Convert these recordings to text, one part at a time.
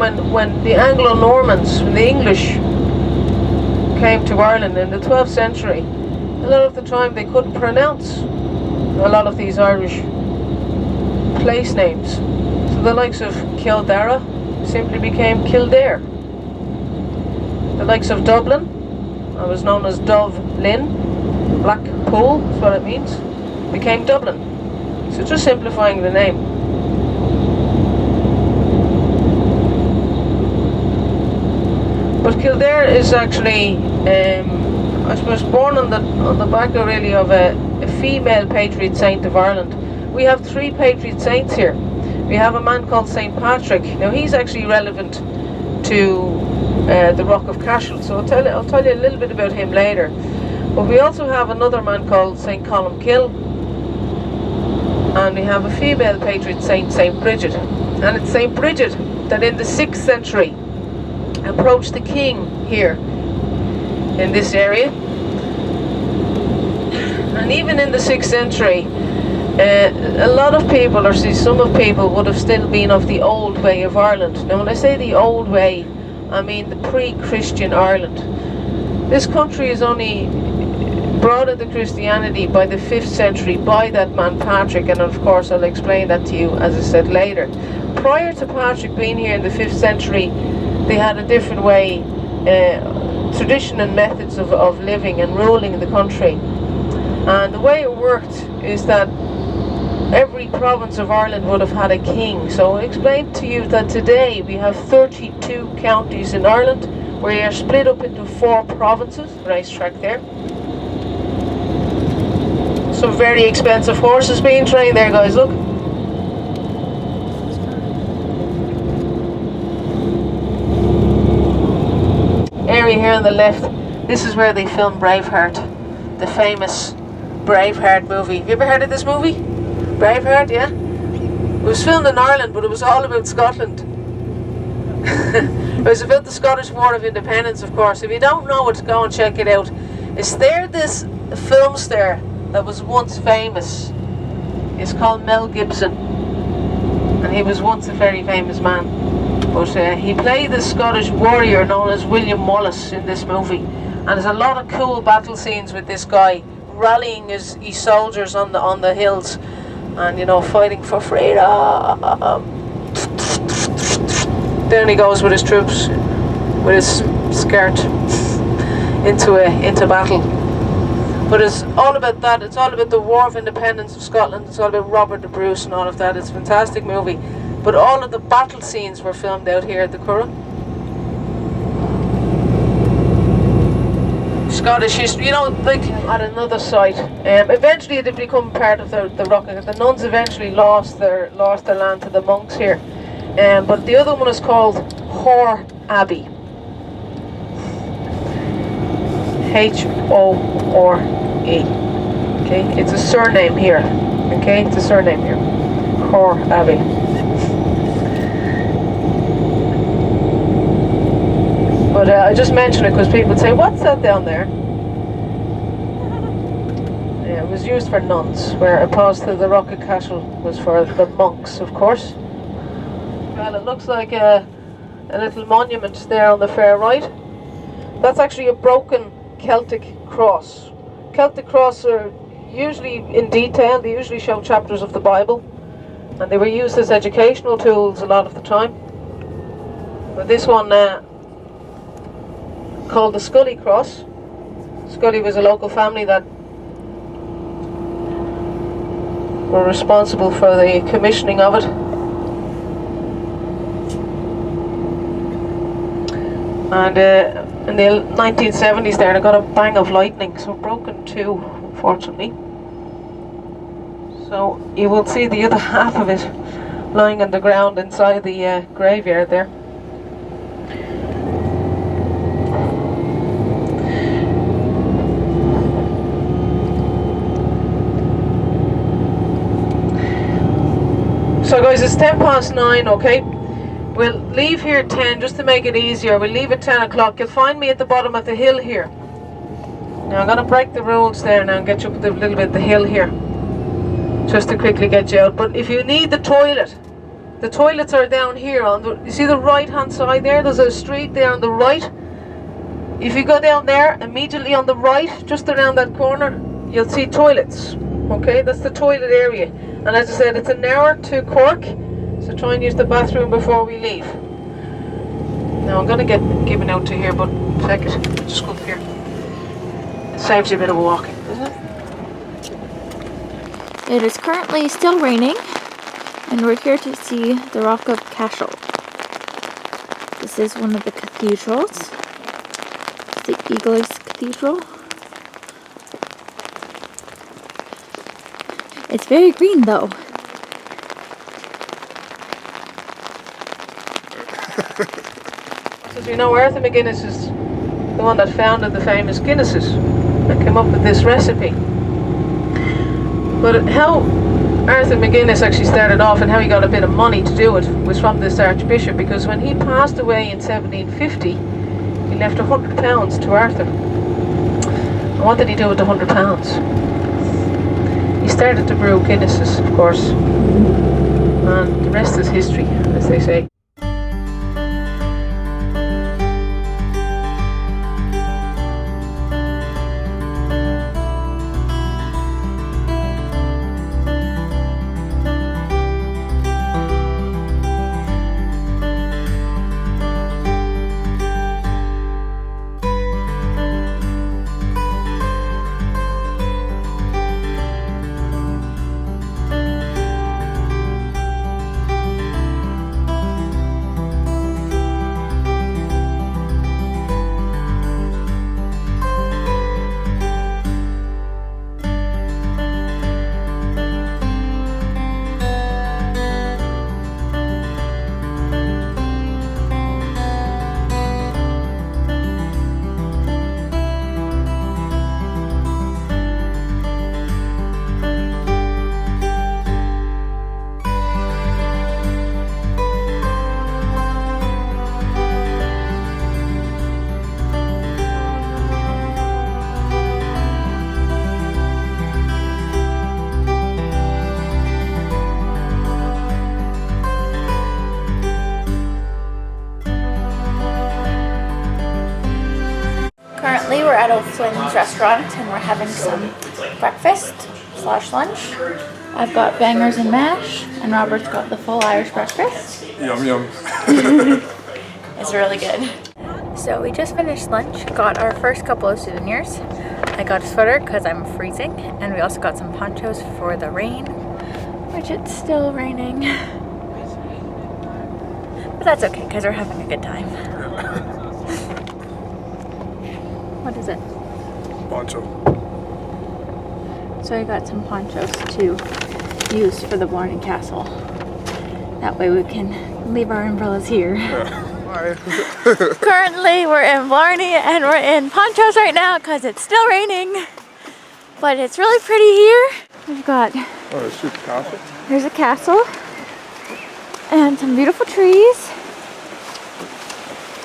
time when the Anglo-Normans, when the English came to Ireland in the 12th century, a lot of the time they couldn't pronounce a lot of these Irish place names. So the likes of Kildare simply became Kildare. The likes of Dublin, it was known as Dublin, Black Pool, that's what it means, became Dublin. So just simplifying the name. But Kildare is actually, I suppose, born on the back of really of a female patron saint of Ireland. We have 3 patron saints here. We have a man called Saint Patrick. Now he's actually relevant to the Rock of Cashel, so I'll tell you a little bit about him later. But we also have another man called Saint Columkill, and we have a female patron saint, Saint Bridget. And it's Saint Bridget that in the 6th century approached the king here in this area. And even in the 6th century, a lot of people, or some of people, would have still been of the old way of Ireland. Now when I say the old way, I mean the pre-Christian Ireland. This country is only brought into Christianity by the 5th century by that man Patrick, and of course I'll explain that to you as I said later. Prior to Patrick being here in the 5th century, they had a different way, tradition and methods of living and ruling the country. And the way it worked is that every province of Ireland would have had a king. So I'll explain to you that today we have 32 counties in Ireland. We are split up into 4 provinces. Racetrack there. Some very expensive horses being trained there, guys, look. Area here on the left, this is where they filmed Braveheart, the famous Braveheart movie. Have you ever heard of this movie? Braveheart, yeah? It was filmed in Ireland, but it was all about Scotland. It was about the Scottish War of Independence, of course. If you don't know it, go and check it out. It's there, this film star that was once famous. It's called Mel Gibson. And he was once a very famous man. But he played the Scottish warrior known as William Wallace in this movie. And there's a lot of cool battle scenes with this guy rallying his soldiers on the hills and, you know, fighting for freedom. Down he goes with his troops, with his skirt into battle. But it's all about that. It's all about the War of Independence of Scotland. It's all about Robert the Bruce and all of that. It's a fantastic movie. But all of the battle scenes were filmed out here at the Curragh. Scottish history, you know, like at another site. Eventually it did become part of the Rock. The nuns eventually lost their land to the monks here. But the other one is called Hore Abbey. H-O-R-E. Okay, it's a surname here. Okay, it's a surname here. Hore Abbey. But I just mention it because people say, what's that down there? Yeah, it was used for nuns, where opposed to the Rock of Cashel was for the monks, of course. Well, it looks like a little monument there on the far right. That's actually a broken Celtic cross. Celtic crosses are usually in detail, they usually show chapters of the Bible, and they were used as educational tools a lot of the time. But this one called the Scully cross. Scully was a local family that were responsible for the commissioning of it. And in the 1970s there, they got a bang of lightning, so broken too, unfortunately. So you will see the other half of it lying on the ground inside the graveyard there. So guys, it's 9:10, okay? We'll leave here at 10 just to make it easier. We'll leave at 10 o'clock. You'll find me at the bottom of the hill here. Now I'm going to break the rules there now and get you up a little bit the hill here, just to quickly get you out. But if you need the toilet, The toilets are down here on the, you see the right hand side there? There's a street there on the right. If you go down there, immediately on the right, just around that corner, you'll see toilets. Okay, that's the toilet area. And as I said, it's an hour to Cork, so try and use the bathroom before we leave. Now I'm going to get given out to here, but check it. Just go up here. It saves you a bit of walking, doesn't it? It is currently still raining, and we're here to see the Rock of Cashel. This is one of the cathedrals. It's the Eagles Cathedral. It's very green though. As you know, Arthur McGuinness is the one that founded the famous Guinnesses that came up with this recipe. But how Arthur McGuinness actually started off and how he got a bit of money to do it was from this Archbishop, because when he passed away in 1750, he left £100 to Arthur. And what did he do with the £100? He started to brew Guinnesses, of course. And the rest is history, as they say. Currently we're at O'Flynn's restaurant and we're having some breakfast / lunch. I've got bangers and mash and Robert's got the full Irish breakfast. Yum yum. It's really good. So we just finished lunch, got our first couple of souvenirs. I got a sweater because I'm freezing, and we also got some ponchos for the rain, which it's still raining. But that's okay because we're having a good time. What is it? Poncho. So I got some ponchos to use for the Blarney Castle. That way we can leave our umbrellas here. Yeah. Currently we're in Blarney and we're in ponchos right now because it's still raining. But it's really pretty here. We've got, Oh, it's super castle. there's a castle and some beautiful trees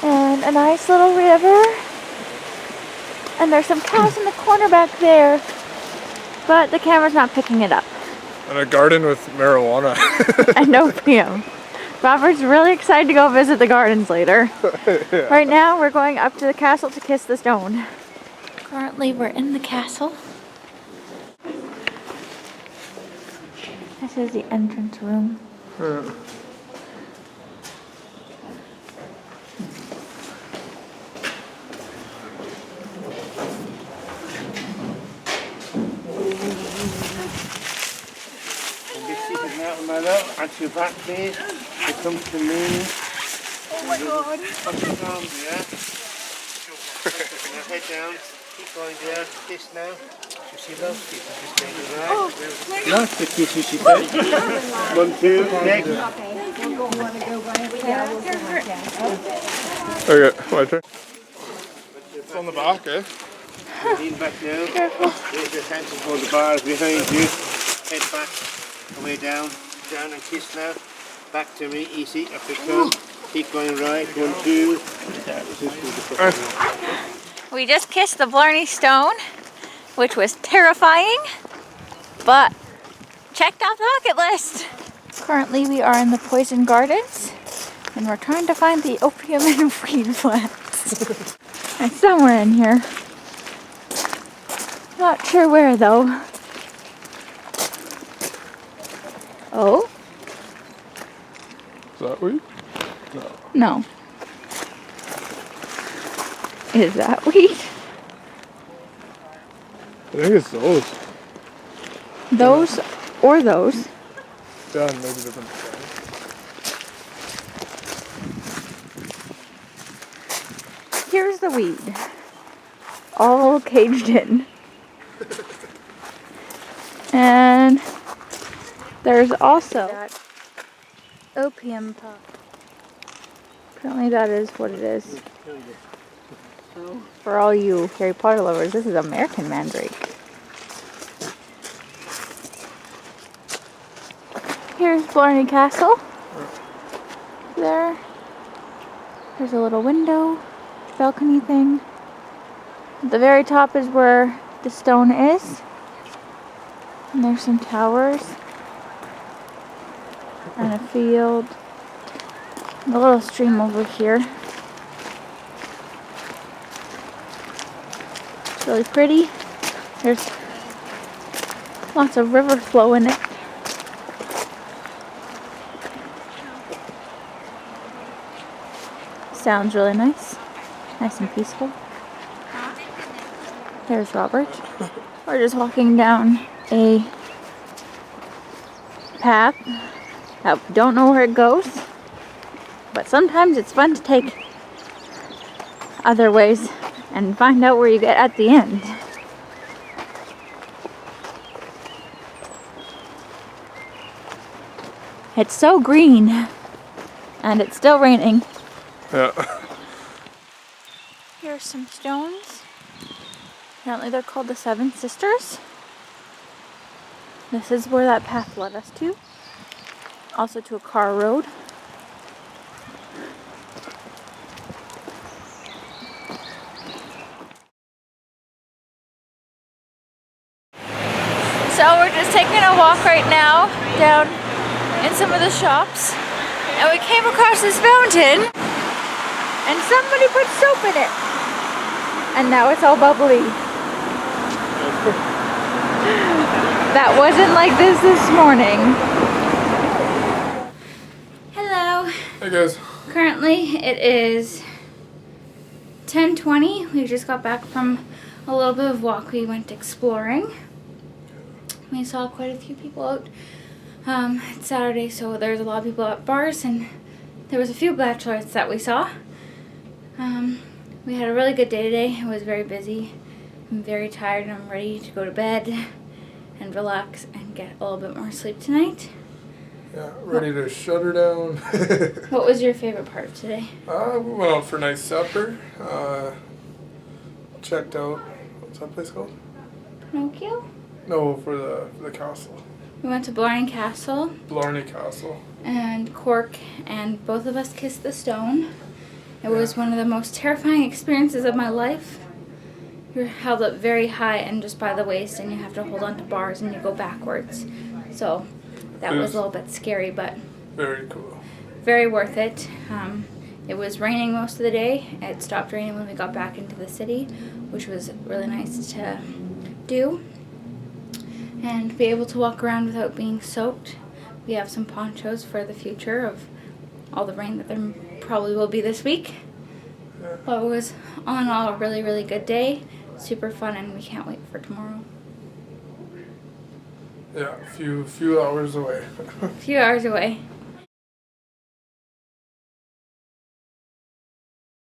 and a nice little river. And there's some cows in the corner back there, but the camera's not picking it up. And a garden with marijuana. I know, Pam. Robert's really excited to go visit the gardens later. Yeah. Right now, we're going up to the castle to kiss the stone. Currently, we're in the castle. This is the entrance room. Yeah. At your back, please. You come to me. Oh my god. Put your arms there. Now head down. Keep going there. Kiss now. You see those people just make it right. That's the kiss you should take. 1, 2, next. Okay, my turn. It's on the back, eh? Lean back now. Raise your hands for the bars behind you. Head back. Away down. Down and kiss now. Back to me, easy, up you come. Keep going right, 1, 2. We just kissed the Blarney Stone, which was terrifying, but checked off the bucket list. Currently we are in the Poison Gardens and we're trying to find the opium and weed plants. It's somewhere in here. Not sure where though. Oh? Is that weed? No. Is that weed? I think it's those. Those or those? Yeah, maybe different. Here's the weed. All caged in. And there's also that opium puff. Apparently that is what it is. For all you Harry Potter lovers, this is American Mandrake. Here's Blarney Castle. There's a little window, balcony thing. At the very top is where the stone is. And there's some towers. And a field. And a little stream over here. It's really pretty. There's lots of river flow in it. Sounds really nice. Nice and peaceful. There's Robert. We're just walking down a path. I don't know where it goes, but sometimes it's fun to take other ways and find out where you get at the end. It's so green, and it's still raining. Yeah. Here are some stones. Apparently they're called the Seven Sisters. This is where that path led us to. Also to a car road. So we're just taking a walk right now down in some of the shops. And we came across this fountain. And somebody put soap in it. And now it's all bubbly. That wasn't like this morning. Hello. Hey guys. Currently it is 10:20. We just got back from a little bit of walk. We went exploring. We saw quite a few people out. It's Saturday, so there's a lot of people at bars, and there was a few bachelorettes that we saw. We had a really good day today. It was very busy. I'm very tired and I'm ready to go to bed and relax and get a little bit more sleep tonight. Yeah, ready to shut her down. What was your favorite part of today? We went out for a nice supper. Checked out, what's that place called? Pinocchio? No, for the castle. We went to Blarney Castle. Blarney Castle. And Cork, and both of us kissed the stone. It was one of the most terrifying experiences of my life. You're held up very high and just by the waist, and you have to hold on to bars and you go backwards. So that was a little bit scary, but very cool. Very worth it. It was raining most of the day. It stopped raining when we got back into the city, which was really nice to do. And be able to walk around without being soaked. We have some ponchos for the future of all the rain that there probably will be this week. Yeah. But it was all in all a really, really good day. Super fun, and we can't wait for tomorrow. Yeah, a few hours away. A few hours away.